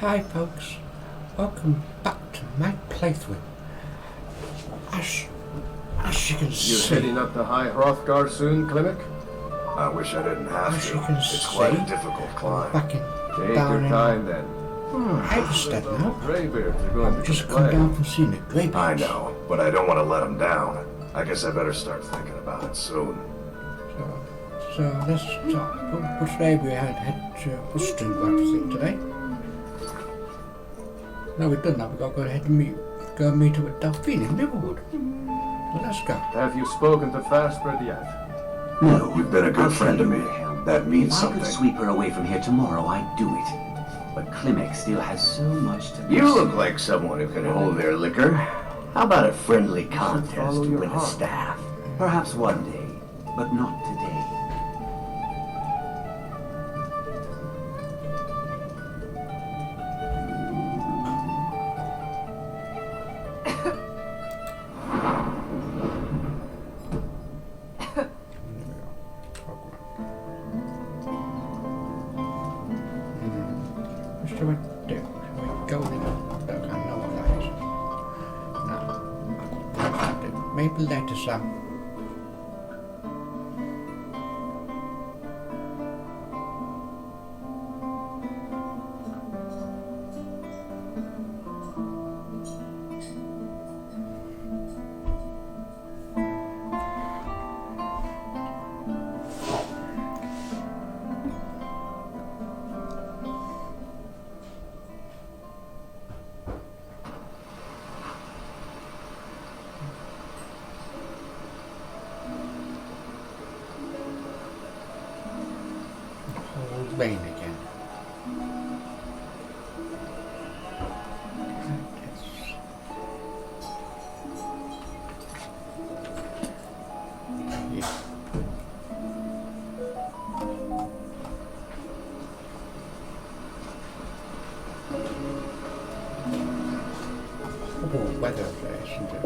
Hi folks, welcome back to my playthrough. As you can see... You're heading up to High Hrothgar soon, Klimek? I wish I didn't have As to. you can It's see, quite a difficult climb. back in Take down your time then. Haverstead now. Greybeards are going I've to just come play. down from seeing the Greybeards. I know, but I don't want to let them down. I guess I better start thinking about it soon. So let's start. Which way we head to Western Galaxy today? No, we've done that. We've got to go ahead and meet up with Delphine in Liverwood. So let's go. Have you spoken to Fastbird yet? No. You've been a good friend to me. That means If I something. could sweep her away from here tomorrow, I'd do it. But Klimek still has so much to miss. You look like someone who can hold their liquor. How about a friendly contest follow to your win a heart. staff? Perhaps one day, but not today. What should we do? Should we go in? I know what that is. No. Maybe later, Sam. Old Lane again. Yeah. Oh, weather there, isn't it?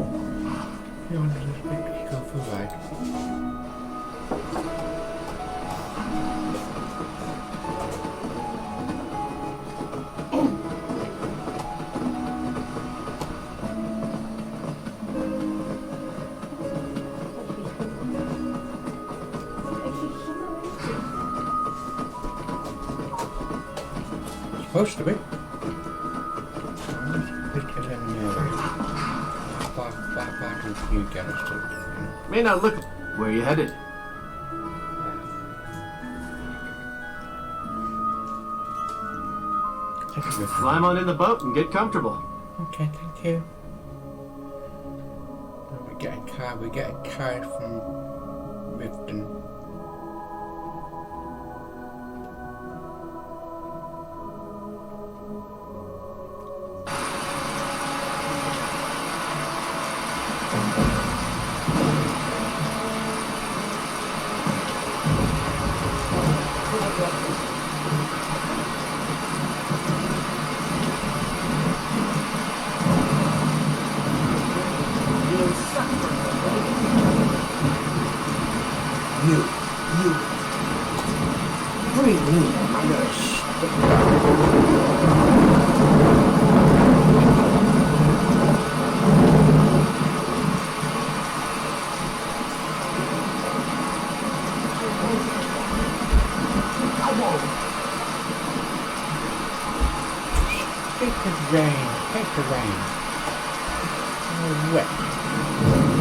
You want to just go for a ride? Supposed to be. Let's get in far back as you get us to. May not look. Where are you headed? Climb on in the boat and get comfortable. Okay, thank you. We get a car from Riften. Take the rain. Oh, wet.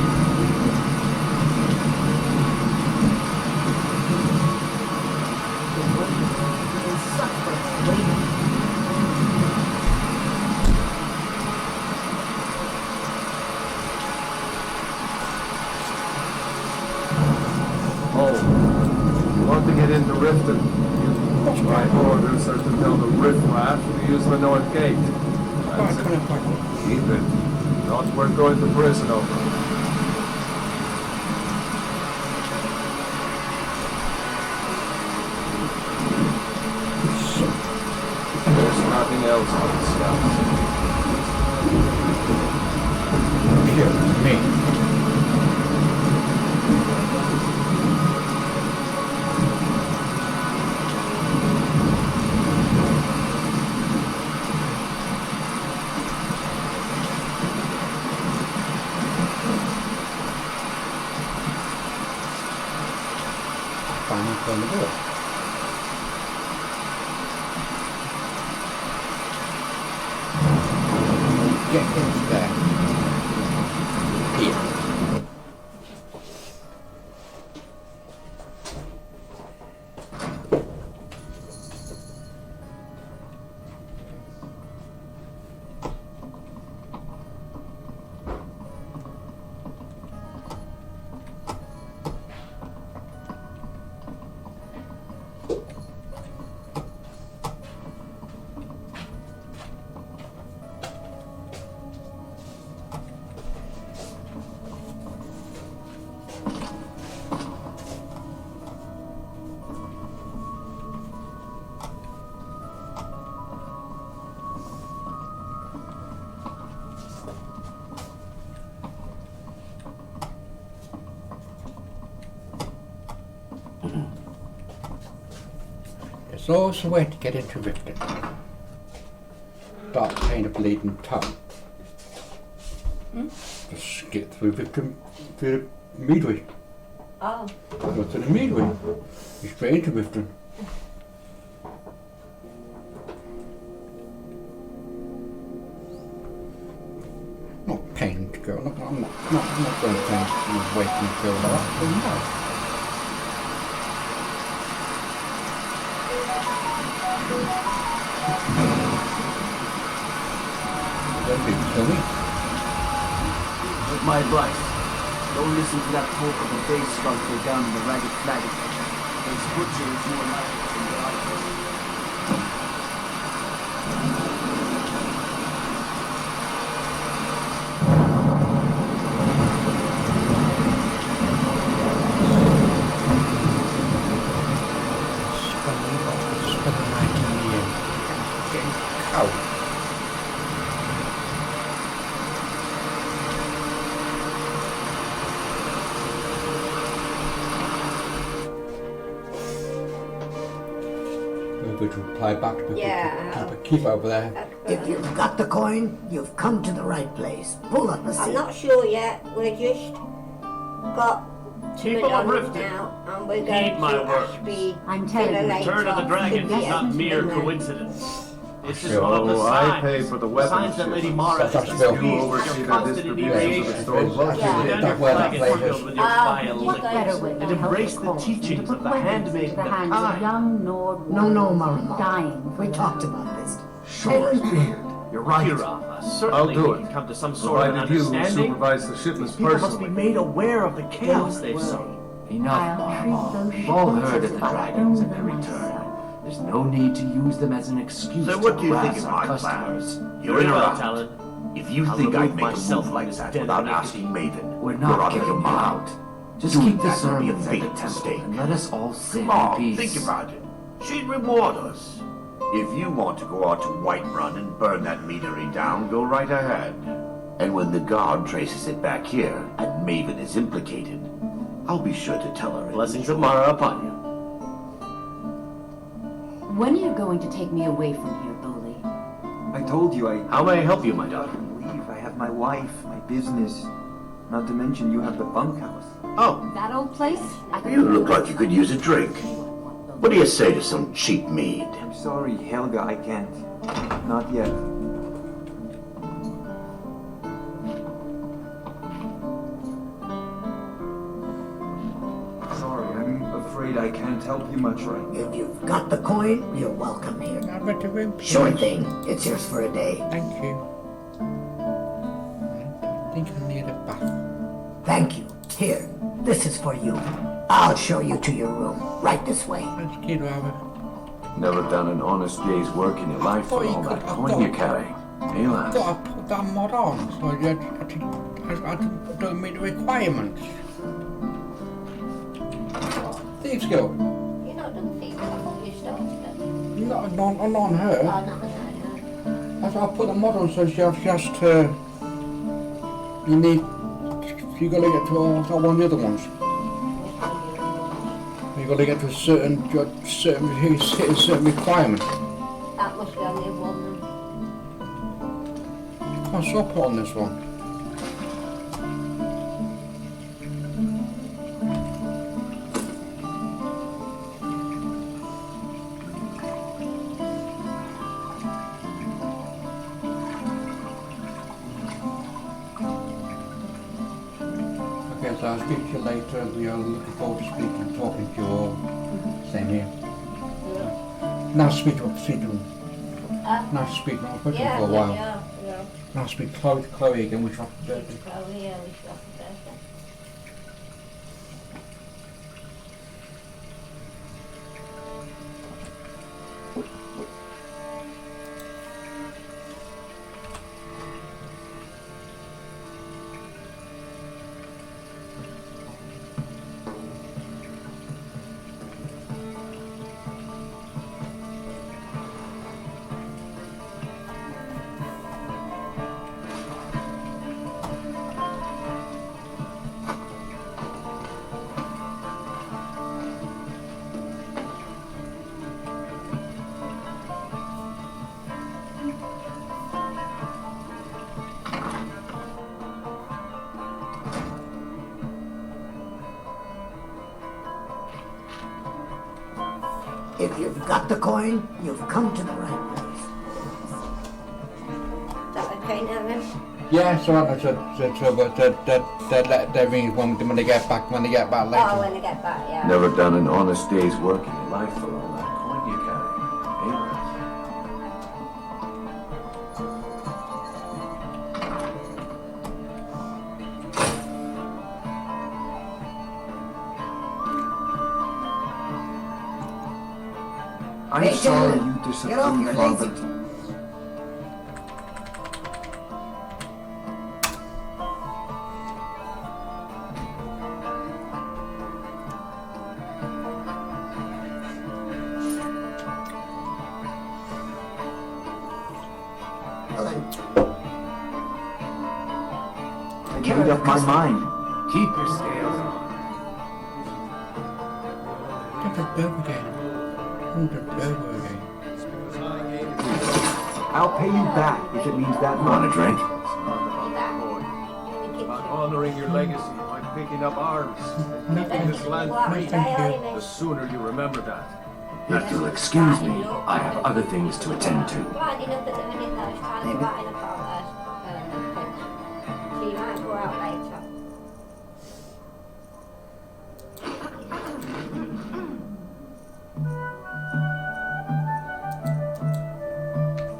Oh, you want to get into Riften? My orders are to tell the riffraff to use the north gate. That's it. Keep it. Not worth going to prison over. There's nothing else to discuss. Pure me. on the door. Get into there. Here. There's always a way to get into Riften. Start playing a bleeding tongue. Just get through Riften to the Meadway. Oh. Go to the Meadway. You're straight into Riften. Not paying to go. I'm not going to pay to wait until that. No. With my advice, don't listen to that talk of a base sculptor down in the ragged flag. His butcher is more likely than what I think. Spend the night in the inn. Getting cold. Maybe to reply back to people. Yeah. Keep over there. If you've got the coin, you've come to the right place. Pull up a seat. I'm not sure yet. We're just got to People of McDonald's Riften, now, and we're going heed my to words. Ashby I'm telling dinner you, later. Return of the Dragon is not mere Dinner. coincidence. This is one of the So I signs. pay for the Signs weapons that Lady shipment. Mara That's has Bill. displeased You with oversee your the constant distribution of the inebriation. stores. Yeah. Down your That word flag that is filled with your Ah, vile what liquor. better way And to help embrace the the cause than to teachings put of the weapons handmaiden into the of hands of Kai. young Nord No, women Marama. dying. We talked about this. Sure. You're right. Kira, certainly do we it. can come to some sort of Provided you understanding. supervise the These shipments people must be personally. made aware of the chaos they've sown. Enough, I'll treat Marma. those We've all shipments heard as of the my dragons and their own return. myself. There's no need to use them as an excuse So to what do you harass think of our my customers. plans? You're Very in a well, rush. Talon. If you I'll think I'd remove make a myself move like this that den without of asking iniquity. Maven, We're you're not on kicking your you mark. out. Just Doing keep the that would be a sermons fatal at the temple mistake. and let us all sit Come on, in peace. think about it. She'd reward us. If you want to go out to Whiterun and burn that meadery down, go right ahead. And when the guard traces it back here, and Maven is implicated, I'll be sure to tell her. Blessings of Mara upon you. When are you going to take me away from here, Bully? I told you I How may I help you, my daughter? leave. I have my wife, my business. Not to mention you have the bunkhouse. Oh, That old place? You look like you could use a drink. What do you say to some cheap mead? I'm sorry, Helga, I can't. Not yet. Sorry, I'm afraid I can't help you much right now. If you've got the coin, you're welcome here. I'm at the room, please. Sure thing. It's yours for a day. Thank you. I think I need a bath. Thank you. Here, this is for you. I'll show you to your room. Right this way. Thank you, Robert. Never done an honest day's work in your life thought for you all could- that I coin thought- you carry. Hey, lass. Got to put that mod on, so I don't meet the requirements. Thieves Guild. You're not done things. I thought you started them. Not on her. Oh, not on That's why I put the mod on, so she has to. You need. You gotta get to one of the other ones. You gotta get to certain requirements. That must be on the other one. I saw put on this one. So I'll speak to you later. We are looking forward to talking to you all. Same here. Nice to speak to you. Nice to speak to you. I've spoken for a while. Yeah. Nice to speak to Chloe again, which was birthday. Chloe, yeah, we should have a birthday. If you've got the coin, you've come to the right place. Is that okay now then? Yeah, so like I said, but that means when they get back later. Oh, when they get back, yeah. Never done an honest day's work in your life for all that coin you carry. Eh, I'm Hey, sorry gentlemen, you get off disappointed, your Father. lazy. I made up my mind. keep your scales on. Get the burger again. The burger again. I'll pay you back if it means that Want a much. drink? By honoring your legacy by picking up arms and keeping this land free. The sooner you remember that. If you'll excuse me, I have other things to attend to. Winding up at the minute though, it's kind of writing about us. So you might go out later.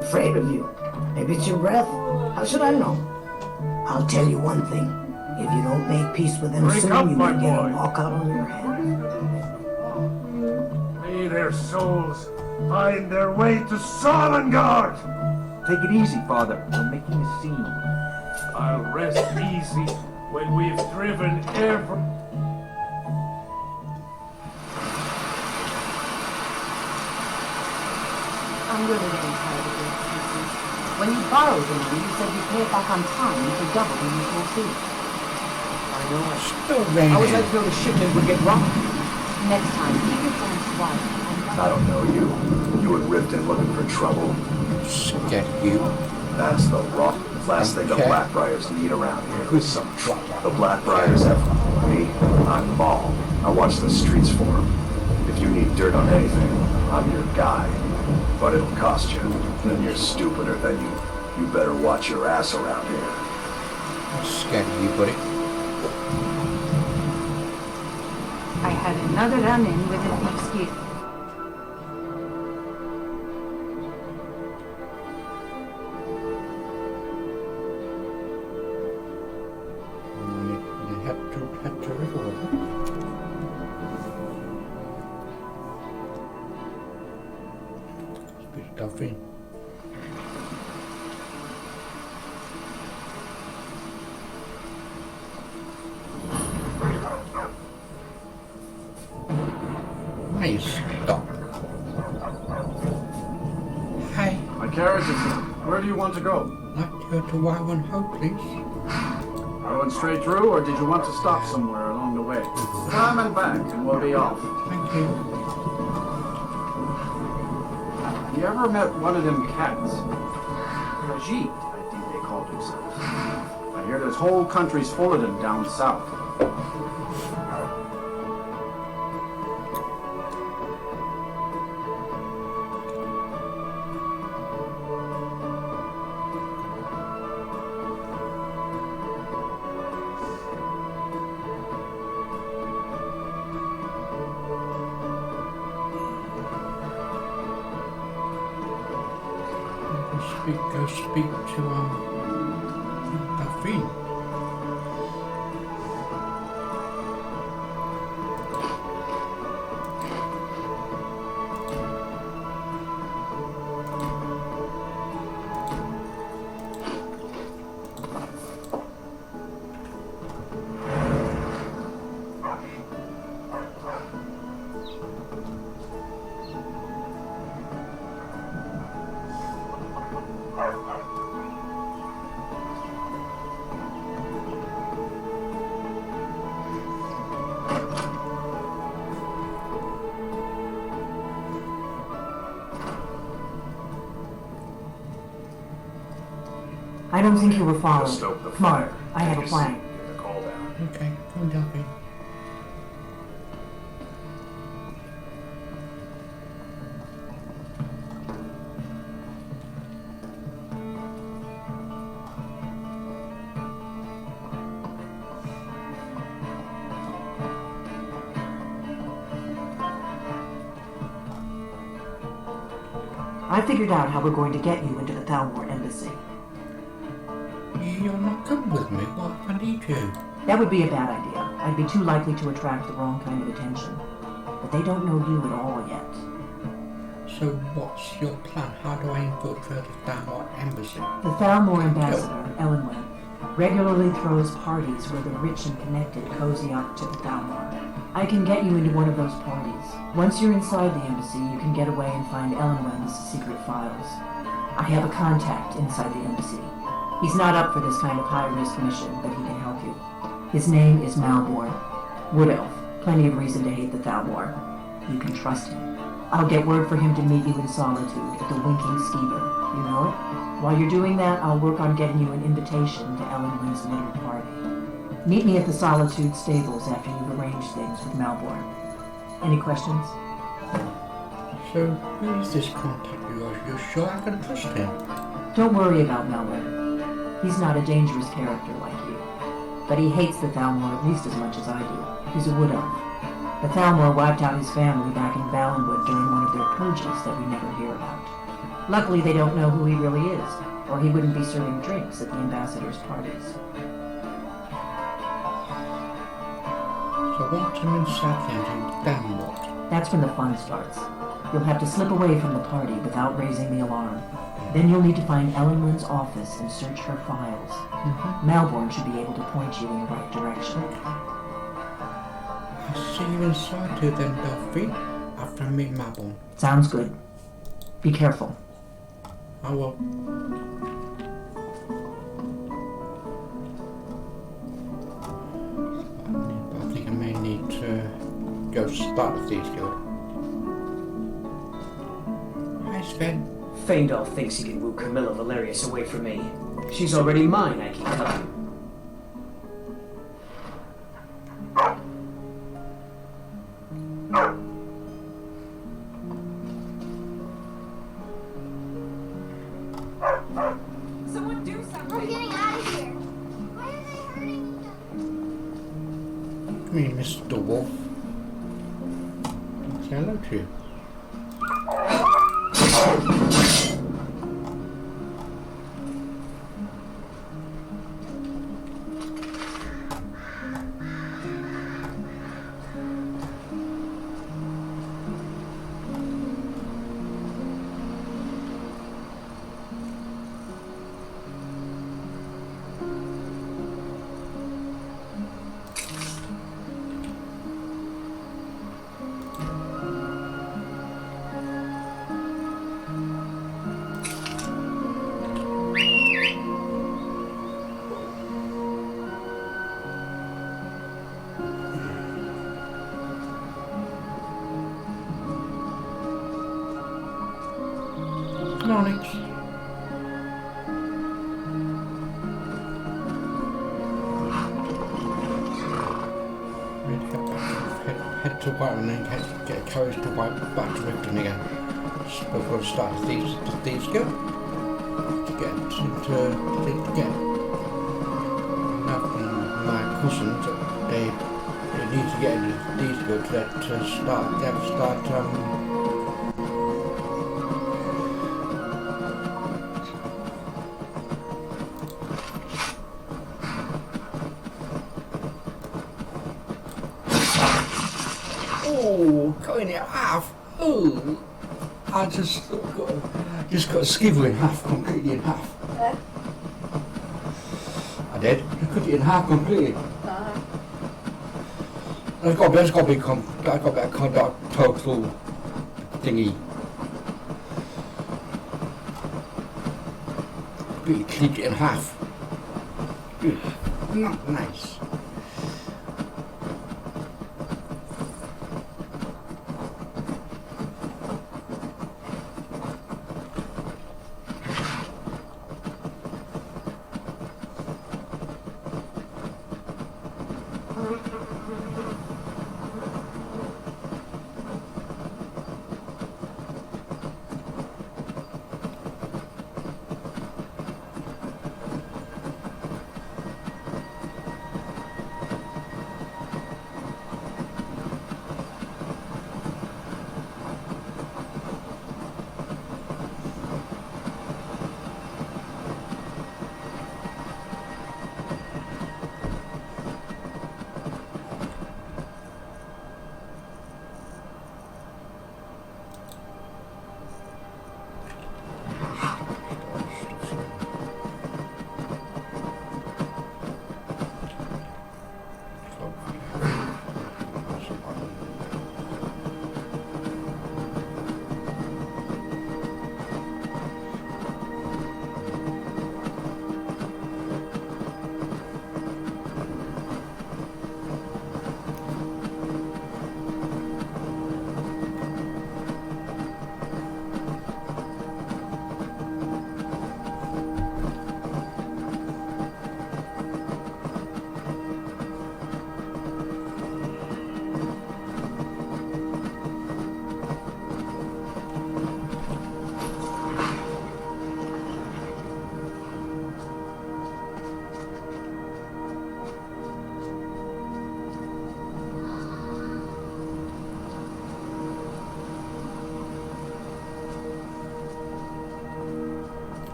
Afraid of you. Maybe it's your breath. How should I know? I'll tell you one thing. If you don't make peace with them Break soon, up, you my may get a boy. walkout on your head. May their souls find their way to Solengard! Take it easy, Father. We're making a scene. I'll rest easy when we've driven every... I'm really getting tired of your excuses. When you borrowed the money, you said you'd pay it back on time for double the usual fee. I know. Still How was I raining. to know the shipment would get robbed? Next time, keep your plans quiet. I don't know you. You and Riften looking for trouble. Scared you. That's the rock. Last thing the Okay. Blackbriars need around here is some trouble. The Blackbriars have me. I'm Maul. I watch the streets for them. If you need dirt on anything, I'm your guy. But it'll cost you. And you're stupider than you. You better watch your ass around here. I'm scared of you, buddy. I had another run-in with a thief's gear. You head to Riverwood. Speak to Delphine. Nice. Stop. Hi. My carriage is here. Where do you want to go? Like to go to Wyvern Hope, please. Going straight through, or did you want to stop somewhere along the way? Come and back, and we'll be off. Thank you. You ever met one of them cats? Rajit, I think they called themselves. I hear there's whole countries full of them down south. go speak to Delphine. I don't think you were To followed. stoke the Come on, fire. I have a Take plan. seat, Get the call down. Okay, come on, Delphine. I figured out how we're going to get you into the Thalmor embassy. You're not coming with me. What if I need you? That would be a bad idea. I'd be too likely to attract the wrong kind of attention. But they don't know you at all yet. So what's your plan? How do I infiltrate the Thalmor embassy? The Thalmor ambassador, Eleanna, regularly throws parties where the rich and connected cozy up to the Thalmor. I can get you into one of those parties. Once you're inside the embassy, you can get away and find Eleanna's secret files. I have a contact inside the embassy. He's not up for this kind of high-risk mission, but he can help you. His name is Malborn. Wood Elf. Plenty of reason to hate the Thalmor. You can trust him. I'll get word for him to meet you in solitude at the Winking Skeever. You know it? While you're doing that, I'll work on getting you an invitation to Eleanna's little party. Meet me at the Solitude stables after you've arranged things with Malborn. Any questions? So who is this contact of yours? You're sure I can trust him? Don't worry about Malborn. He's not a dangerous character like you. But he hates the Thalmor at least as much as I do. He's a wood elf. The Thalmor wiped out his family back in Valenwood during one of their purges that we never hear about. Luckily, they don't know who he really is, or he wouldn't be serving drinks at the ambassador's parties. So once I'm inside the engine, then what? That's when the fun starts. You'll have to slip away from the party without raising the alarm. Then you'll need to find Eleanna's office and search her files. Malborn should be able to point you in the right direction. I'll see you inside too then, Delphine, after I meet Malborn. Sounds good. Be careful. I will. I think I may need to go start the Thieves Guild. Hi, Sven. Feindal thinks he can woo Camilla Valerius away from me. She's already mine, I keep telling him. Someone do something! We're getting out of here! Why are they hurting us? Come here, Mr. Wolf. Say hello to you. Onyx. Head to White and then get a carriage to White back to Riften again. Just before the start of the Thieves Guild. To get my cousins, they need to get into the Thieves Guild to start oh, cutting it in half. Oh, I just got a skiver in half, completely in half. I did. I cut it in half completely. That's got a big total thingy. Completely cleaved it in half. Not nice.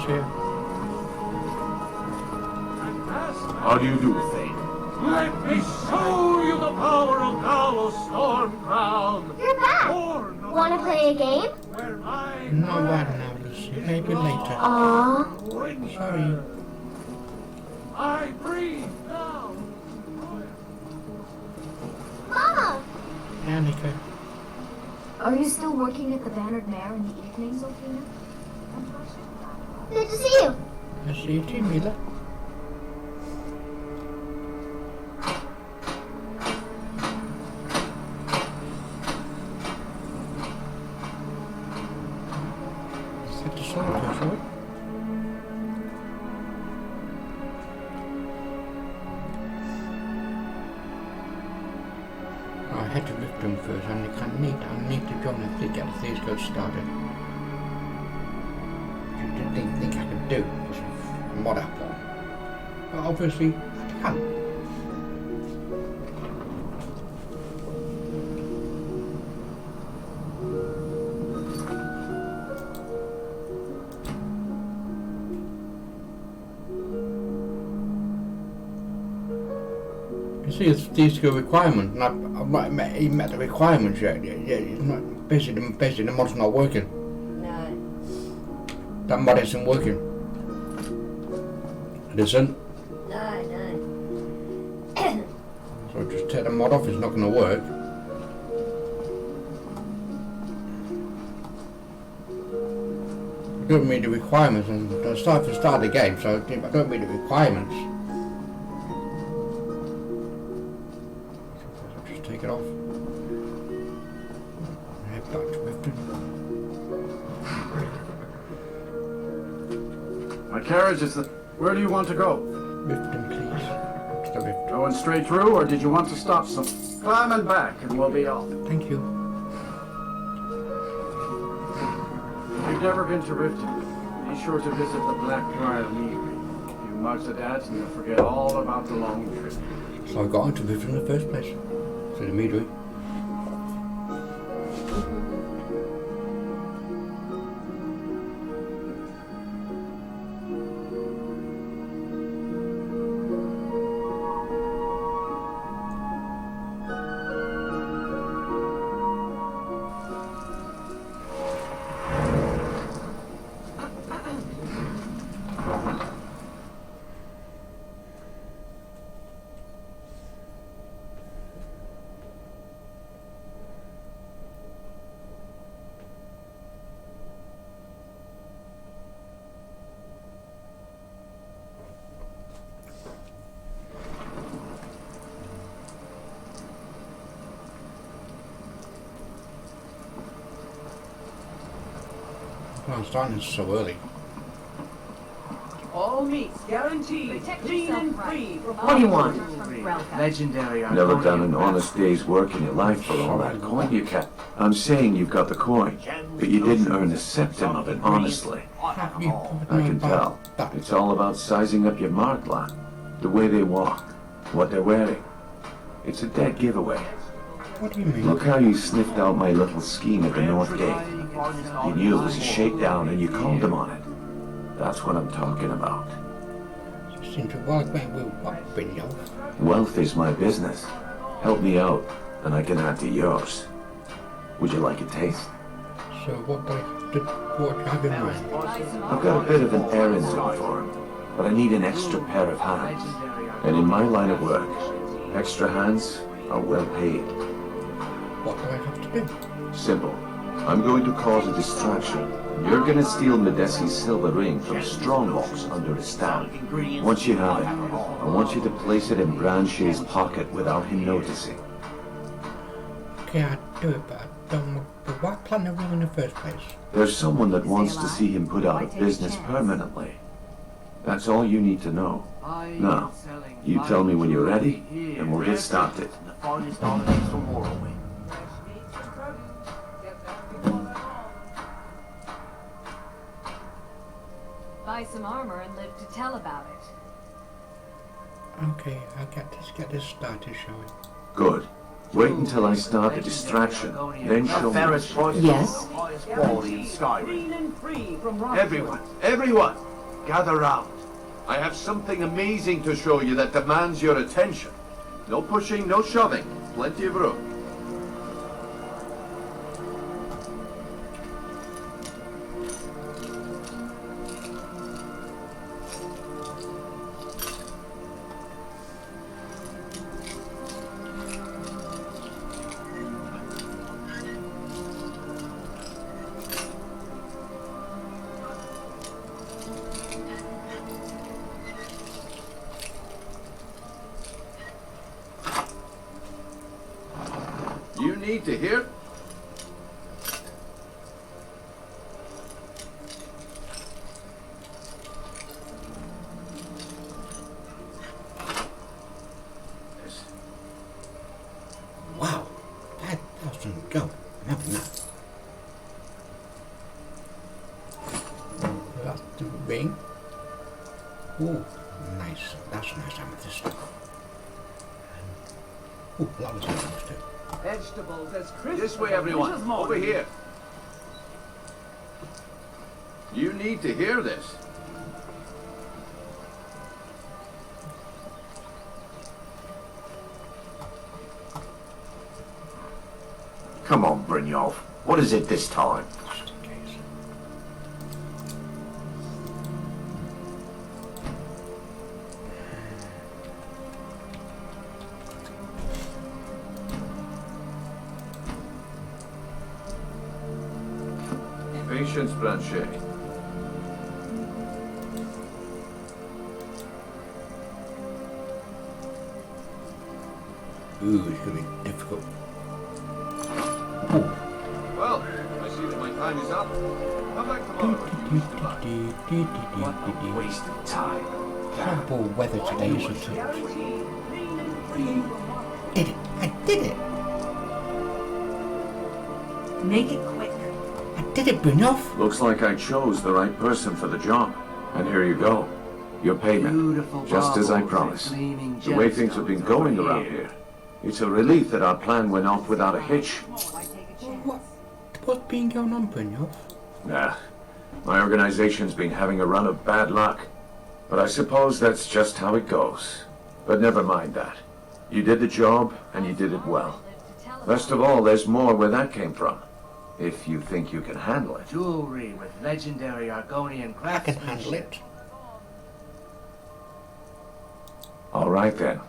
here. How do you do, Thane? Let me show you the power of Gallows Stormcrown. You're back. Born Wanna play a game? where I Not right now, Lucy. Maybe later. Aww. Sorry. I breathe now. Mama! Annika. Are you still working at the Bannered Mare in the evenings, Ophina? Good to see you. I see you too, Mila. Set the song for it. I had to lift them first. I need to join and get the things go started. I didn't think I could do because of mod up on. But obviously I can. You see, it's these two requirements, and I've not even met the requirements yet. Yeah, it's not basically the mod's not working. No. That mod isn't working. It isn't. No. So just take the mod off, it's not going to work. I don't meet the requirements, and I start the game, so I don't meet the requirements. So just take it off. Head back to Riften. My carriage is the... Where do you want to go? Riften, please. It's the Riften. Going straight through, or did you want to stop some? Climbing back, and we'll be off. Thank you. If you've never been to Riften, be sure to visit the Blackbriar Meadery. If you march the dance, and you'll forget all about the long trip. So I got into Riften in the first place. To the Meadery. I'm starting so early. All meats guaranteed, clean and free. What do you want? Legendary. Never done an honest day's work in your life for all that coin you kept. I'm saying you got the coin, but you didn't earn a septim of it honestly. I can tell. It's all about sizing up your mark lot, the way they walk, what they're wearing. It's a dead giveaway. What do you mean? Look how you sniffed out my little scheme at the North Gate. You knew it was a shakedown and you called them on it. That's what I'm talking about. You seem to work well with what, Bingo? Wealth is my business. Help me out, and I can add to yours. Would you like a taste? So what do you have in mind? I've got a bit of an errand to perform, but I need an extra pair of hands. And in my line of work, extra hands are well paid. What do I have to do? Simple. I'm going to cause a distraction. You're going to steal Medesi's silver ring from Strongbox under his stand. Once you have it, I want you to place it in Branche's pocket without him noticing. Okay, I'd do it, but I don't want... But why plant the ring in the first place? There's someone that wants to see him put out of business permanently. That's all you need to know. Now, you tell me when you're ready, and we'll get started. Buy some armor and live to tell about it. Okay, let's get this started, shall we? Good. Wait until I start the distraction, then show me. Yes? Everyone, gather round. I have something amazing to show you that demands your attention. No pushing, no shoving. Plenty of room. You need to hear. Wow, that doesn't go. No. That's the ring. Oh, nice. That's nice amethyst. Oh, a lot of amethyst too. Vegetables as crisp. This way, everyone. Over here. You need to hear this. Come on, Brynjolf. What is it this time? Patience, Blanchet. Ooh, it's gonna be difficult. Well, I see that my time is up. Come back tomorrow if you wish to buy. What a waste of time. Horrible weather today, isn't it? Did it! I did it! Make it quick. I did it, Brynjolf! Looks like I chose the right person for the job. And here you go. Your payment. Beautiful Just as I baubles promised. and gleaming The way things have been gemstones going over around here. It's a relief that our plan went off without a hitch. What's been going on, Brynjolf? Nah. My organization's been having a run of bad luck. But I suppose that's just how it goes. But never mind that. You did the job, and you did it well. Best of all, there's more where that came from. If you think you can handle it. Jewelry with legendary Argonian I can handle craftsmanship. it. All right then.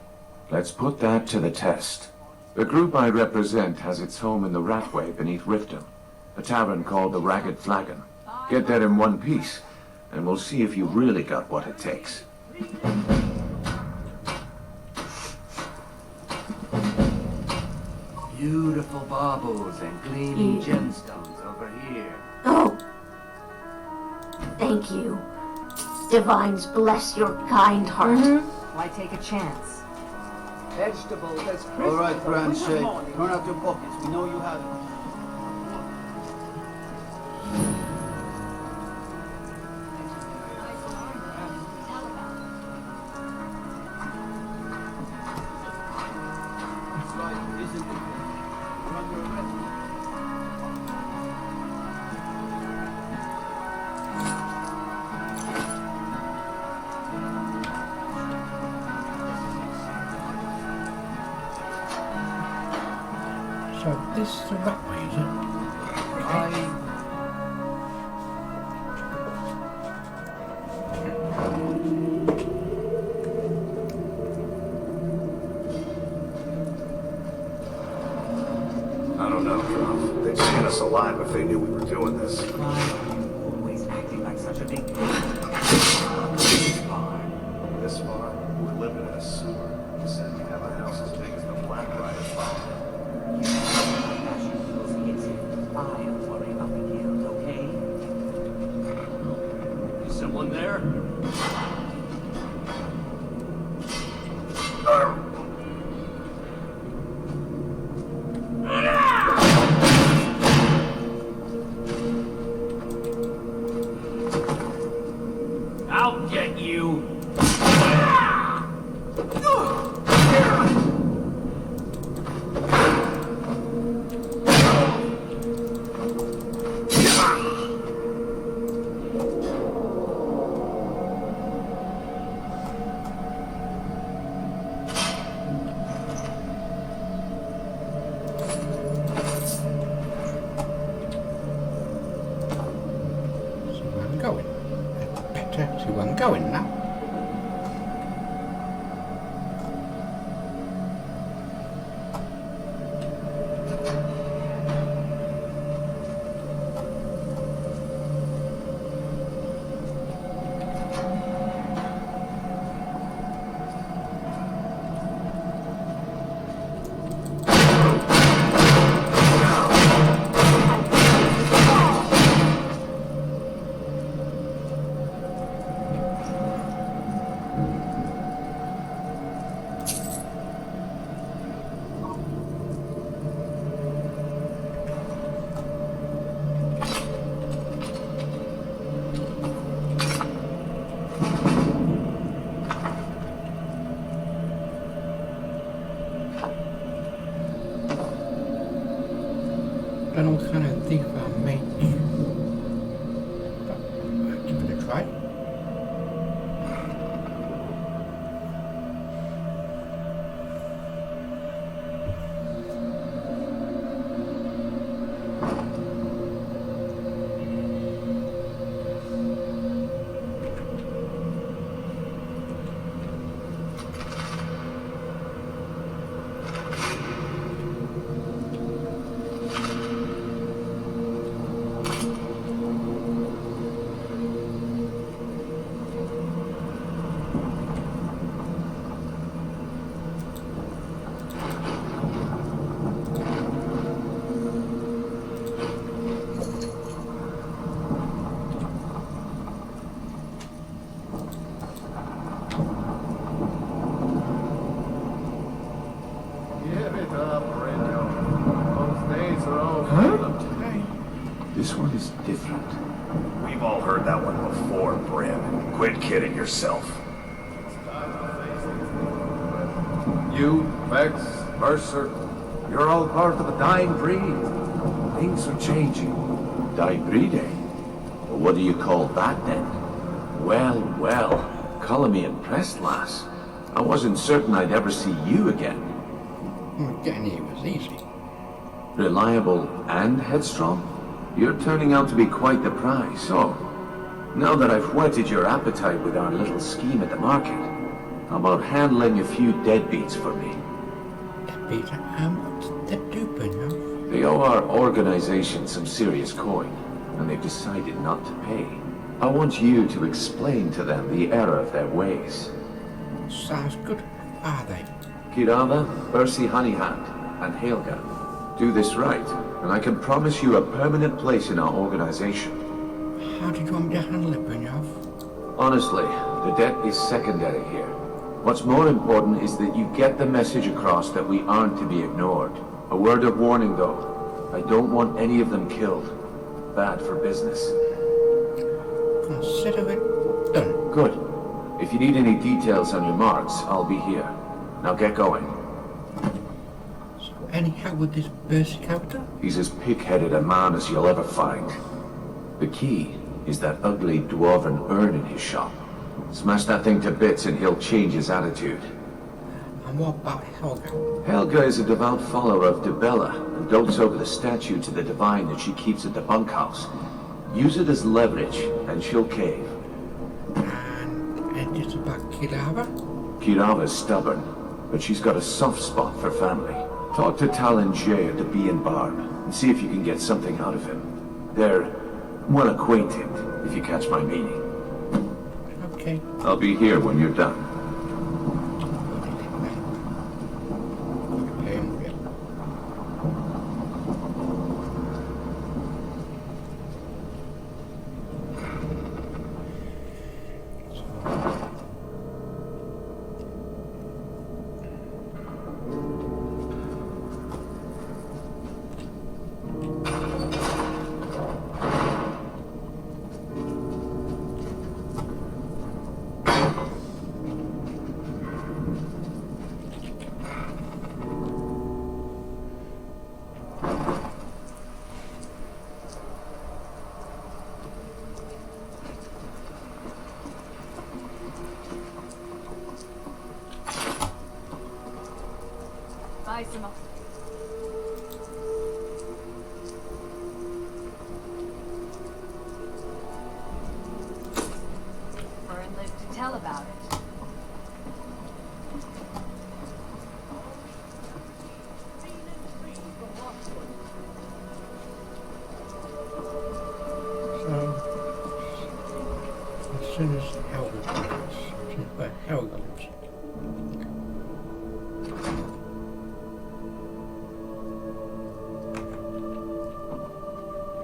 Let's put that to the test. The group I represent has its home in the Ratway beneath Riften, a tavern called the Ragged Flagon. Get that in one piece, and we'll see if you really got what it takes. Beautiful baubles and gleaming gemstones over here. Oh, thank you. Divines bless your kind heart. Why take a chance? Vegetables as crisp. All right, as a Branche, winter's morning. turn out your pockets. We know you have it. So this is the right way, is it? I don't know, Prof. They'd skin us alive if they knew we were doing this. Always acting like such a big deal. This far, we're living in a sewer. You said we have a house as big as the Blackbriar farm. I'll worry about the guild, okay? Is someone there? I'll get you! see where I'm going now. I don't know what kind of thief I made. But I'll give it a try. This one is different. We've all heard that one before, Brim. Quit kidding yourself. You, Vex, Mercer, you're all part of a dying breed. Things are changing. Dying breed, eh? Well, what do you call that then? Well, well, calling me impressed, lass. I wasn't certain I'd ever see you again. Getting here was easy. Reliable and headstrong? You're turning out to be quite the prize, so... Now that I've whetted your appetite with our little scheme at the market, how about handling a few deadbeats for me? Deadbeats? How much they do, Bruno? They owe our organization some serious coin, and they've decided not to pay. I want you to explain to them the error of their ways. Sounds good. Are they? Kirava, Ursi Honeyhand, and Helga. Do this right, and I can promise you a permanent place in our organization. How did you want me to handle it, Brynjolf? Honestly, the debt is secondary here. What's more important is that you get the message across that we aren't to be ignored. A word of warning, though. I don't want any of them killed. Bad for business. Consider it done. Good. If you need any details on your marks, I'll be here. Now get going. Any help with this Bercy character? He's as pig-headed a man as you'll ever find. The key is that ugly dwarven urn in his shop. Smash that thing to bits and he'll change his attitude. And what about Helga? Helga is a devout follower of Dibella and dotes over the statue to the divine that she keeps at the bunkhouse. Use it as leverage and she'll cave. And it's about Kirava? Kirava's stubborn, but she's got a soft spot for family. Talk to Talon Jay at the Bee and Barb and see if you can get something out of him. They're well acquainted, if you catch my meaning. Okay. I'll be here when you're done. soon as Helga comes. Where Helga lives.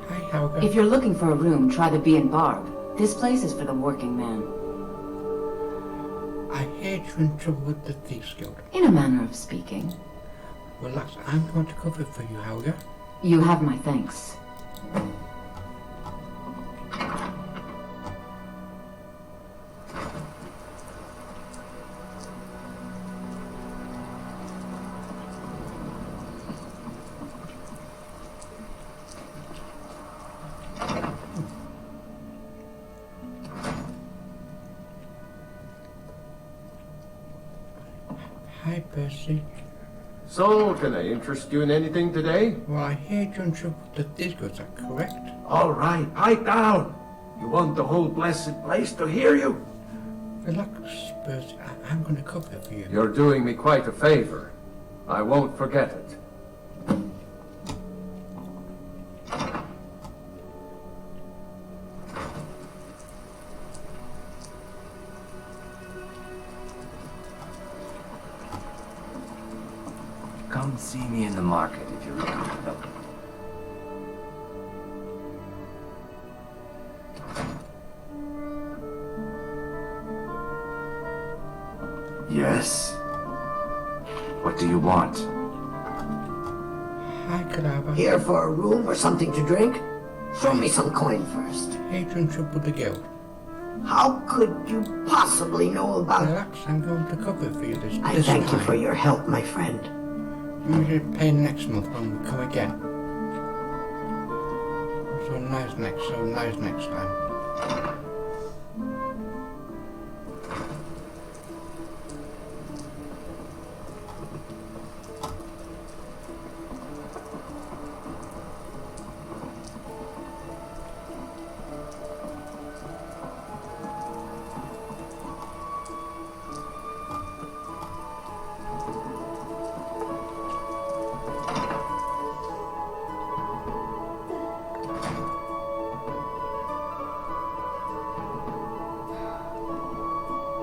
Hi, Helga. If you're looking for a room, try the Bee and Barb. This place is for the working man. I heard you're in trouble with the Thieves Guild. In a manner of speaking. Relax, I'm going to cover it for you, Helga. You have my thanks. Hi, Percy. So, can I interest you in anything today? Well, I heard you're in trouble with the Thieves Guild, is that correct? All right, pipe down. You want the whole blessed place to hear you? Relax, Percy. I'm going to cover it for you. You're doing me quite a favor. I won't forget it. Come see me in the market if you're looking for help. Yes? What do you want? Hi, Cadaver. Here for a room or something to drink? Throw me some coin first. Hey, you're in trouble with the guild. How could you possibly know about... Relax, I'm going to cover it for you this I thank you for your help, my friend. I'm going to pay next month when we come again. So nice next time.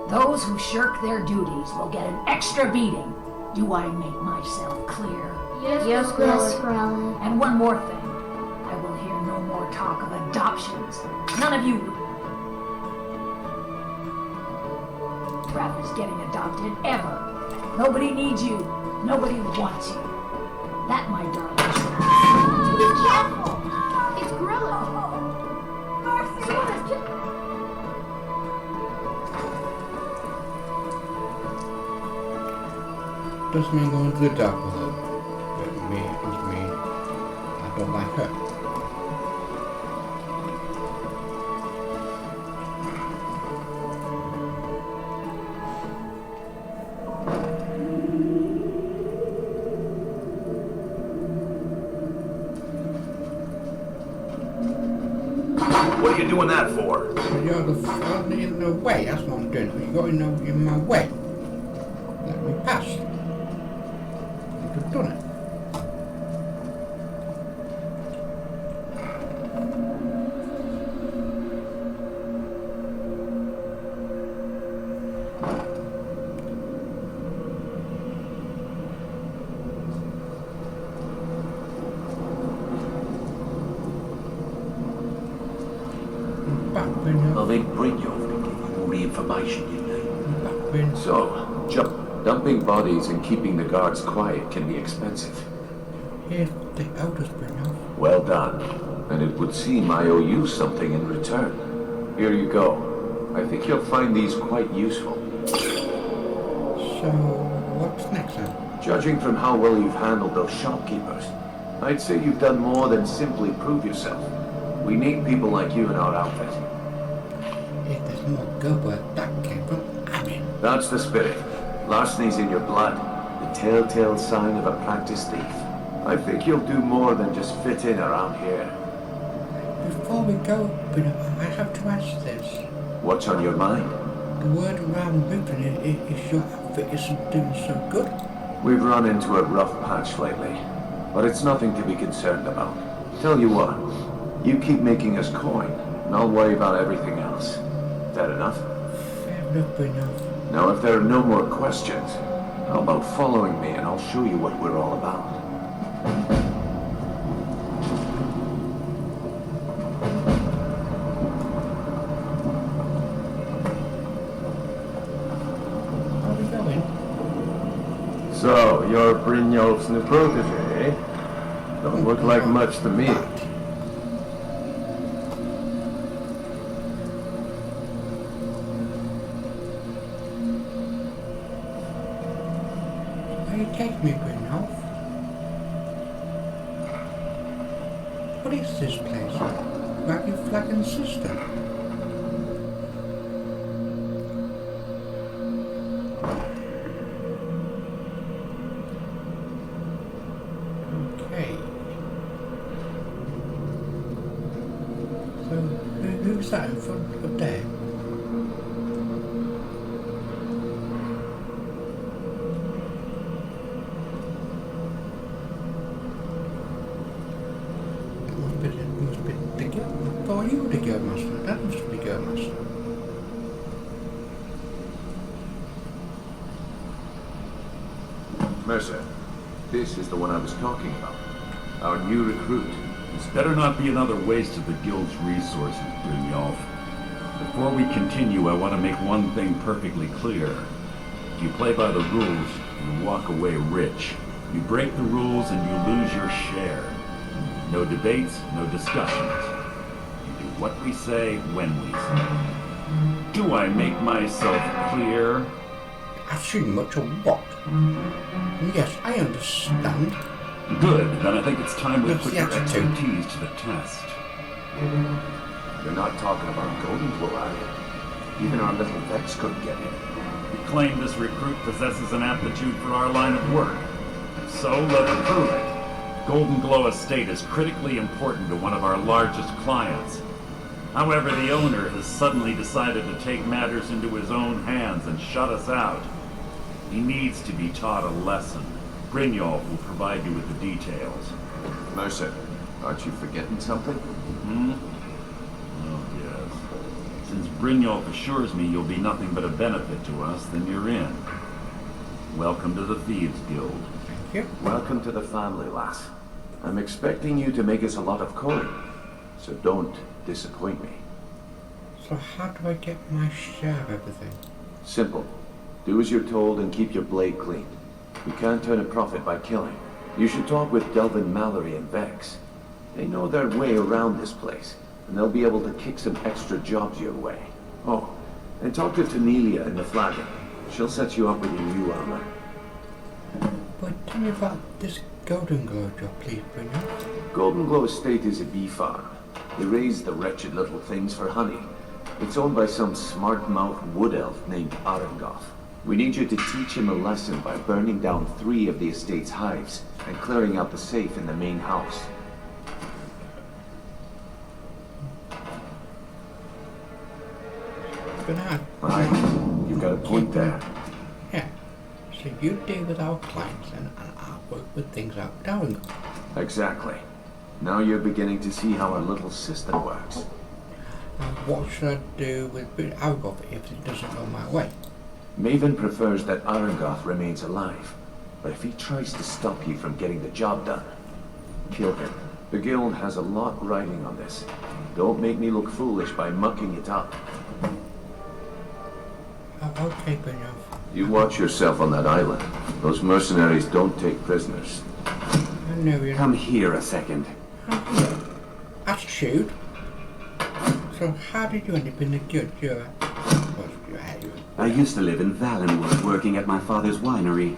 Those who shirk their duties will get an extra beating. Do I make myself clear? Yes, Grella. And one more thing. I will hear no more talk of adoptions. None of you. Travis getting adopted ever. Nobody needs you. Nobody wants you. That, my darling. Be careful! It's Grella. Doesn't mean going to the dark with her. But me, it was me. I don't like her. What are you doing that for? You're in the way, that's what I'm doing. You got in my way. Let me pass. You could have done it. Well, then bring your all the information you need. So, dumping bodies and keeping the guards quiet can be expensive. Here's the elders bring off. Well done. And it would seem I owe you something in return. Here you go. I think you'll find these quite useful. So, what's next then? Judging from how well you've handled those shopkeepers, I'd say you've done more than simply prove yourself. We need people like you in our outfit. If there's more go where that came from, I'm in. That's the spirit. Larceny's in your blood. The telltale sign of a practiced thief. I think you'll do more than just fit in around here. Before we go, I have to ask this. What's on your mind? The word around Ripon is your outfit isn't doing so good. We've run into a rough patch lately, but it's nothing to be concerned about. Tell you what, you keep making us coin, and I'll worry about everything else. that enough? Fair enough, enough. Now, if there are no more questions, how about following me and I'll show you what we're all about? Are we going? So, you're Brynjolf's new protege, eh? Don't look like much to me. Where you take me, Brynjolf? What is this place? Where you flagging sister? Okay. So, who's that in front of there? Must be the guild. Oh, you the guild master. That must be the guild master. Mercer, this is the one I was talking about. Our new recruit. This better not be another waste of the guild's resources, Brynjolf. Before we continue, I want to make one thing perfectly clear. If you play by the rules, you walk away rich. You break the rules and you lose your share. No debates, no discussions. You do what we say, when we say. Do I make myself clear? Actually, much of what? Yes, I understand. Good, then I think it's time we What's put the your attitude? expertise to the test. You're not talking about Golden Glow, are you? Even our little Vex couldn't get in. You claim this recruit possesses an aptitude for our line of work. If so, let her prove it. Golden Glow Estate is critically important to one of our largest clients. However, the owner has suddenly decided to take matters into his own hands and shut us out. He needs to be taught a lesson. Brynjolf will provide you with the details. Mercer, aren't you forgetting something? Hmm? Oh, yes. Since Brynjolf assures me you'll be nothing but a benefit to us, then you're in. Welcome to the Thieves Guild. Thank you. Welcome to the family, lass. I'm expecting you to make us a lot of coin, so don't disappoint me. So how do I get my share of everything? Simple. Do as you're told and keep your blade clean. You can't turn a profit by killing. You should talk with Delvin Mallory and Vex. They know their way around this place, and they'll be able to kick some extra jobs your way. Oh, and talk to Tanelia in the Flagon. She'll set you up with your new armor. But tell me about this Golden Glow job, please, Brynjolf. Golden Glow Estate is a bee farm. They raise the wretched little things for honey. It's owned by some smart-mouthed wood elf named Arengoth. We need you to teach him a lesson by burning down 3 of the estate's hives and clearing out the safe in the main house. Good night. Right. You've got a point there. Yeah. So you deal with our clients and I'll work with things out with Arengoth. Exactly. Now you're beginning to see how our little system works. What should I do with Arengoth if it doesn't go my way? Maven prefers that Arengoth remains alive, but if he tries to stop you from getting the job done, kill him. The guild has a lot riding on this. Don't make me look foolish by mucking it up. Okay, Brynjolf. You watch yourself on that island. Those mercenaries don't take prisoners. I know you. Come here a second. Attitude? So how did you end up in the guild? I used to live in Valenwood, working at my father's winery.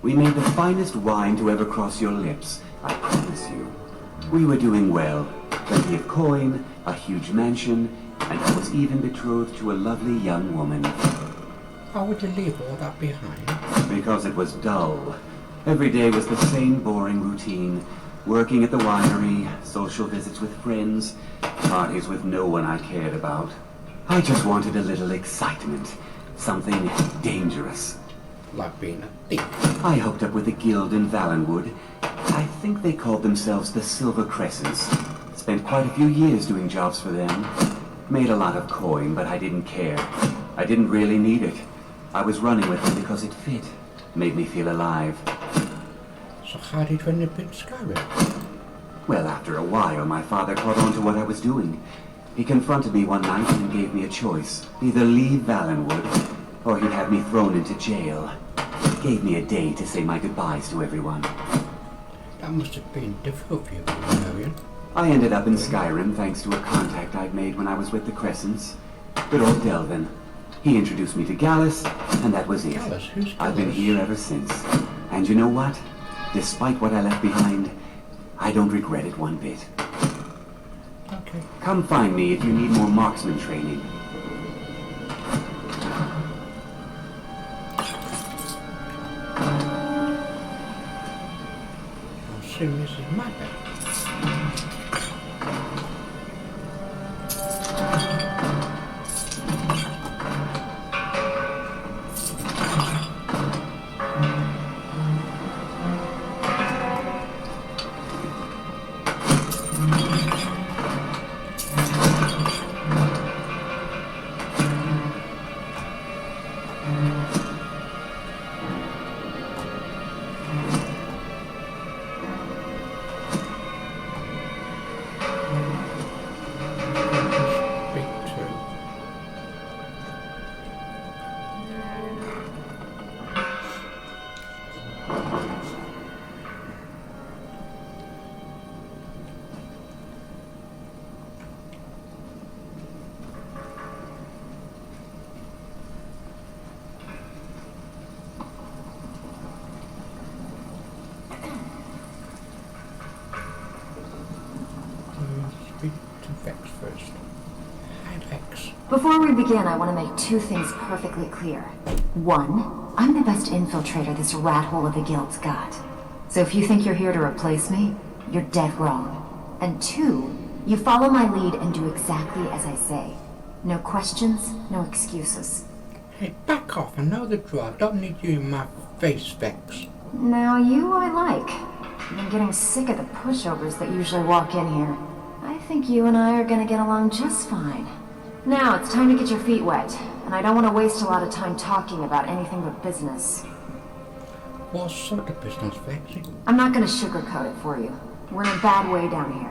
We made the finest wine to ever cross your lips, I promise you. We were doing well. Plenty of coin, a huge mansion, and I was even betrothed to a lovely young woman. How would you leave all that behind? Because it was dull. Every day was the same boring routine. Working at the winery, social visits with friends, parties with no one I cared about. I just wanted a little excitement. Something dangerous. Like being a thief? I hooked up with a guild in Valenwood. I think they called themselves the Silver Crescents. Spent quite a few years doing jobs for them. Made a lot of coin, but I didn't care. I didn't really need it. I was running with it because it fit. Made me feel alive. So how did you end up in Skyrim? Well, after a while, my father caught on to what I was doing. He confronted me one night and gave me a choice. Either leave Valenwood, or he'd have me thrown into jail. Gave me a day to say my goodbyes to everyone. That must have been difficult for you, Marion. I ended up in Skyrim thanks to a contact I'd made when I was with the Crescents. Good old Delvin. He introduced me to Gallus, and that was it. Gallus? Who's Gallus? I've been here ever since. And you know what? Despite what I left behind, I don't regret it one bit. Okay. Come find me if you need more marksman training. I assume this is my bed. Before we begin, I want to make two things perfectly clear. One, I'm the best infiltrator this rat hole of a guild's got. So if you think you're here to replace me, you're dead wrong. And two, you follow my lead and do exactly as I say. No questions, no excuses. Hey, back off. I know the drill. I don't need you in my face, Vex. Now you I like. I'm getting sick of the pushovers that usually walk in here. I think you and I are gonna get along just fine. Now it's time to get your feet wet, and I don't want to waste a lot of time talking about anything but business. What sort of business, Vexy? I'm not gonna sugarcoat it for you. We're in a bad way down here.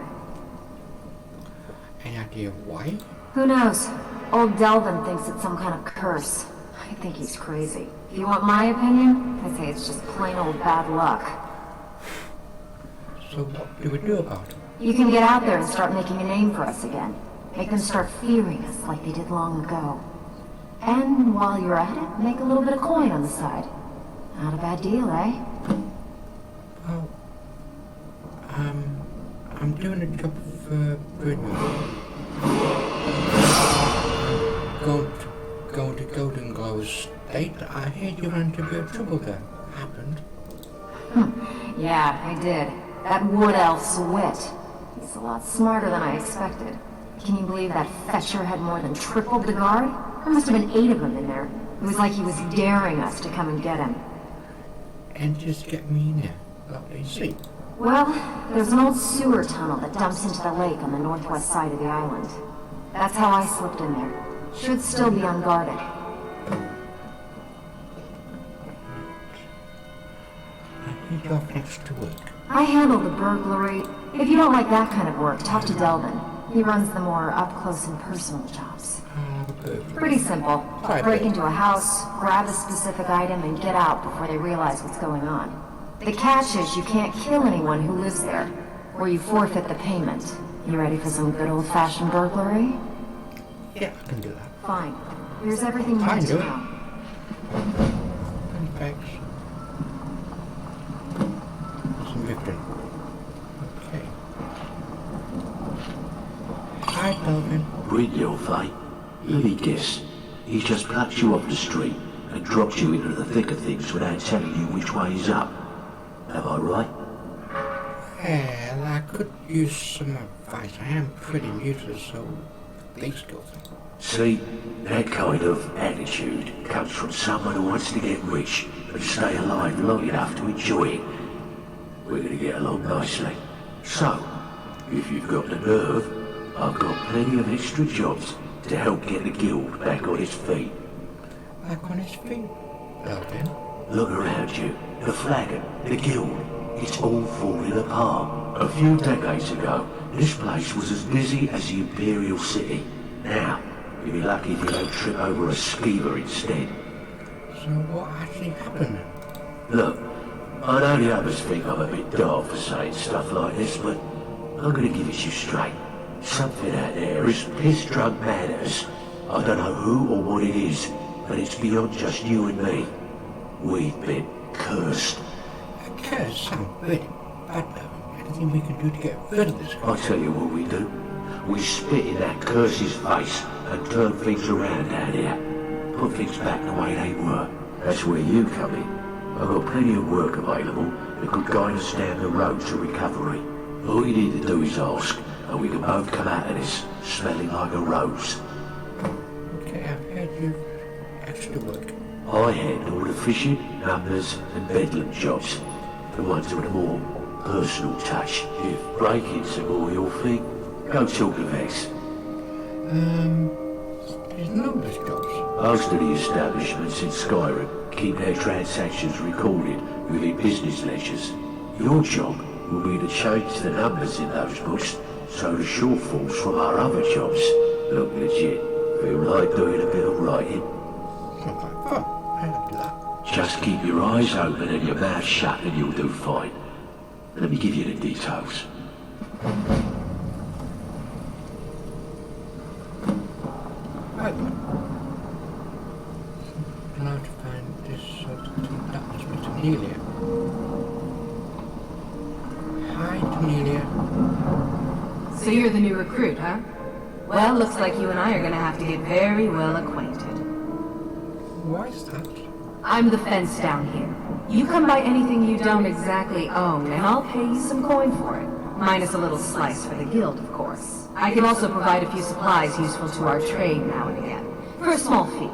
Any idea why? Who knows? Old Delvin thinks it's some kind of curse. I think he's crazy. If you want my opinion, I say it's just plain old bad luck. So what do we do about it? You can get out there and start making a name for us again. Make them start fearing us like they did long ago. And while you're at it, make a little bit of coin on the side. Not a bad deal, eh? Well, I'm doing a job for Bruno. Going to Golden Glow State. I heard you ran into a bit of trouble there. Happened. Yeah, I did. That wood elf's wit. He's a lot smarter than I expected. Can you believe that fetcher had more than tripled the guard? There must have been 8 of them in there. It was like he was daring us to come and get him. And just get me in there. Lovely. See. Well, there's an old sewer tunnel that dumps into the lake on the northwest side of the island. That's how I slipped in there. Should still be unguarded. I need you off next to work. I handle the burglary. If you don't like that kind of work, talk to Delvin. He runs the more up-close and personal jobs. Pretty simple. Break into a house, grab a specific item, and get out before they realize what's going on. The catch is you can't kill anyone who lives there, or you forfeit the payment. You ready for some good old-fashioned burglary? Yeah, I can do that. Fine. Here's everything you need to know. Thanks. Some victory. Okay. Hi, Delvin. Great little fight. Let me guess. He's just plucked you off the street and dropped you into the thick of things without telling you which way is up. Am I right? Well, I could use some advice. I am pretty new to this whole police skill thing. See, that kind of attitude comes from someone who wants to get rich and stay alive long enough to enjoy it. We're gonna get along nicely. So, if you've got the nerve, I've got plenty of extra jobs to help get the guild back on its feet. Back on his feet? Well then. Look around you. The flagon, the guild, it's all falling apart. A few decades ago, this place was as busy as the Imperial City. Now, you'll be lucky if you don't trip over a skeever instead. So what actually happened? Look, I know the others think I'm a bit daft for saying stuff like this, but I'm gonna give it to you straight. Something out there is piss-drunk mad at us. I don't know who or what it is, but it's beyond just you and me. We've been cursed. A curse sounds really bad though. Anything we can do to get rid of this curse? I'll tell you what we do. We spit in that curse's face and turn things around down here. Put things back the way they were. That's where you come in. I've got plenty of work available that could guide us down the road to recovery. All you need to do is ask, and we can both come out of this smelling like a rose. Okay, I've heard you extra work. I handle the fishing, numbers, and bedlam jobs. The ones with a more personal touch. If breaking's a more your thing, go talk to Vex. There's numbers jobs. Most of the establishments in Skyrim keep their transactions recorded within business ledgers. Your job will be to change the numbers in those books so the shortfalls from our other jobs look legit. Feel like doing a bit of writing? Sounds like fun. I'll do that. Just keep your eyes open and your mouth shut and you'll do fine. Let me give you the details. Right then. Now to find this that was Miss Amelia. Hi, Amelia. So you're the new recruit, huh? Well, looks like you and I are gonna have to get very well acquainted. Why is that? I'm the fence down here. You come by anything you don't exactly own, and I'll pay you some coin for it. Minus a little slice for the guild, of course. I can also provide a few supplies useful to our trade now and again, for a small fee.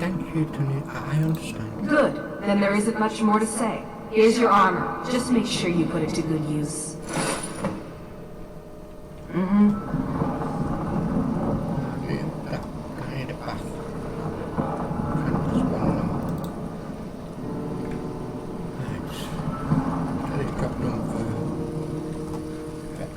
Thank you, Tony. I understand. Good. Then there isn't much more to say. Here's your armor. Just make sure you put it to good use. I need a path. Just one number. Right. I've got room for Vex.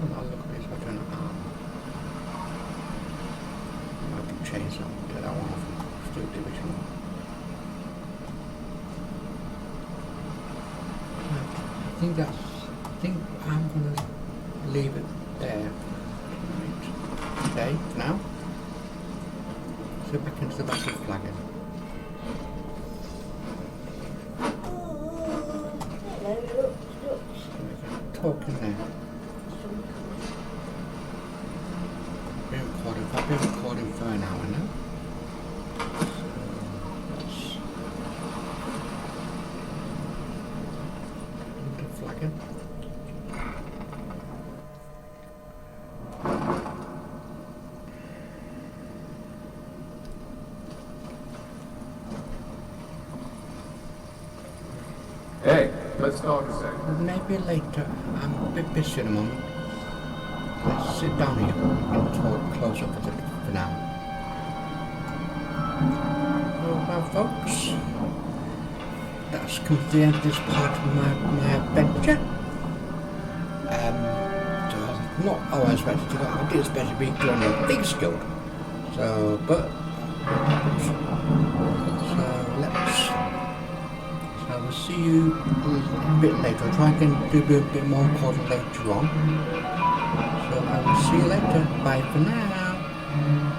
I'll look at this weapon. I can change that to that one off still division. I think I'm gonna leave it there. Right. Okay, now. So back into the battle flagon. Talking there. I've been recording for an hour now. So the flagon. Hey, let's talk a sec. Maybe later. I'm a bit busy in a moment. Let's sit down here and talk closer for now. Well, folks, that's come to the end of this part of my adventure. So not how I expected to go. I did expect to be joining a Thieves Guild. So we'll see you a bit later. I'll try and do a bit more recording later on. So I will see you later. Bye for now.